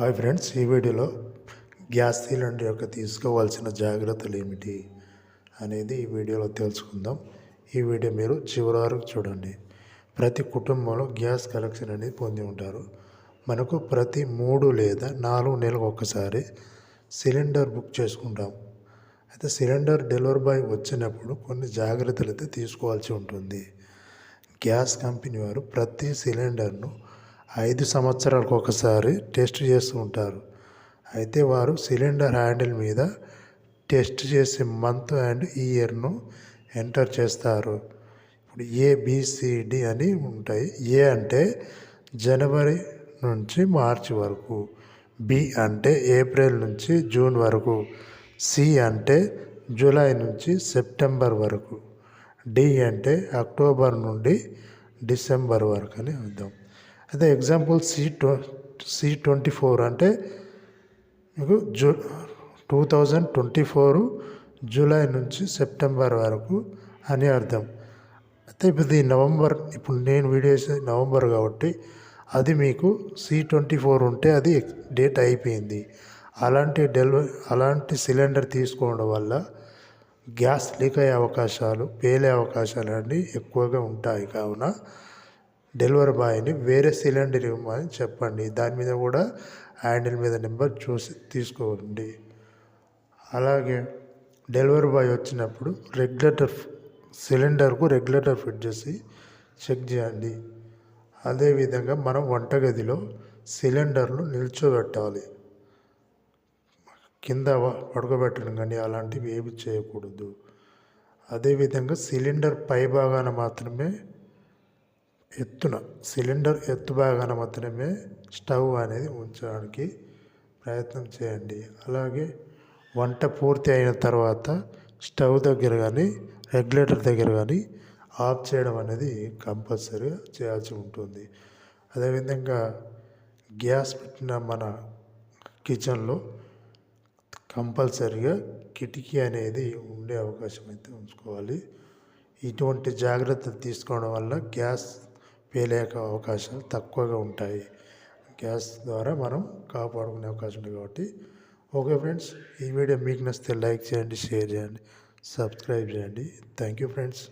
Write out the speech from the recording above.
Hi friends, ఈ వీడియోలో gas cylinder యొక్క తీసుకోవాల్సిన జాగ్రత్తలు ఏమిటి అనేది ఈ వీడియోలో తెలుసుకుందాం. ఈ వీడియో మీరు చివరి వరకు చూడండి. ప్రతి కుటుంబంలో గ్యాస్ కనెక్షన్ అనేది పొంది ఉంటారు. మనకు ప్రతి 3 లేదా 4 నెలలకు ఒకసారి సిలిండర్ బుక్ చేసుకుంటాం. అయితే సిలిండర్ డెలివరీ బాయ్ వచ్చినప్పుడు కొన్ని జాగ్రత్తలు అయితే తీసుకోవాల్సి ఉంటుంది. గ్యాస్ కంపెనీ వారు ప్రతి సిలిండర్ను 5 సంవత్సరాలకు ఒకసారి టెస్ట్ చేస్తూ ఉంటారు. అయితే వారు సిలిండర్ హ్యాండిల్ మీద టెస్ట్ చేసే మంత్ అండ్ ఇయర్ను ఎంటర్ చేస్తారు. ఇప్పుడు ABCD అని ఉంటాయి. ఏ అంటే జనవరి నుంచి మార్చి వరకు, B అంటే ఏప్రిల్ నుంచి జూన్ వరకు, C అంటే జూలై నుంచి సెప్టెంబర్ వరకు, D అంటే అక్టోబర్ నుండి డిసెంబర్ వరకు అని అర్థం. అయితే ఎగ్జాంపుల్ C24 అంటే మీకు 2024 జూలై నుంచి సెప్టెంబర్ వరకు అని అర్థం. అయితే ఇది నవంబర్, ఇప్పుడు నేను వీడియో చేసేది నవంబర్ కాబట్టి అది మీకు C24 ఉంటే అది డేట్ అయిపోయింది. అలాంటి సిలిండర్ తీసుకోవడం వల్ల గ్యాస్ లీక్ అయ్యే అవకాశాలు, పేలే అవకాశాలు అన్నీ ఎక్కువగా ఉంటాయి. కావున డెలివరీ బాయ్ని వేరే సిలిండర్ ఇవ్వమని చెప్పండి. దాని మీద కూడా హ్యాండిల్ మీద నెంబర్ చూసి తీసుకోండి. అలాగే డెలివరీ బాయ్ వచ్చినప్పుడు సిలిండర్కు రెగ్యులేటర్ ఫిట్ చేసి చెక్ చేయండి. అదేవిధంగా మనం వంటగదిలో సిలిండర్ను నిల్చోబెట్టాలి. కింద పడుకోబెట్టడం కానీ అలాంటివి ఏమి చేయకూడదు. అదేవిధంగా సిలిండర్ పై భాగాన మాత్రమే సిలిండర్ ఎత్తు భాగాన మాత్రమే స్టవ్ అనేది ఉంచడానికి ప్రయత్నం చేయండి. అలాగే వంట పూర్తి అయిన తర్వాత స్టవ్ దగ్గర కానీ రెగ్యులేటర్ దగ్గర కానీ ఆఫ్ చేయడం అనేది కంపల్సరీగా చేయాల్సి ఉంటుంది. అదేవిధంగా గ్యాస్ పెట్టిన మన కిచెన్లో కంపల్సరీగా కిటికీ అనేది ఉండే అవకాశం అయితే ఉంచుకోవాలి. ఇటువంటి జాగ్రత్తలు తీసుకోవడం వల్ల గ్యాస్ పేలే అవకాశాలు తక్కువగా ఉంటాయి. గ్యాస్ ద్వారా మనం కాపాడుకునే అవకాశం ఉంది కాబట్టి. ఓకే ఫ్రెండ్స్, ఈ వీడియో మీకు నచ్చితే లైక్ చేయండి, షేర్ చేయండి, సబ్స్క్రైబ్ చేయండి. Thank you friends.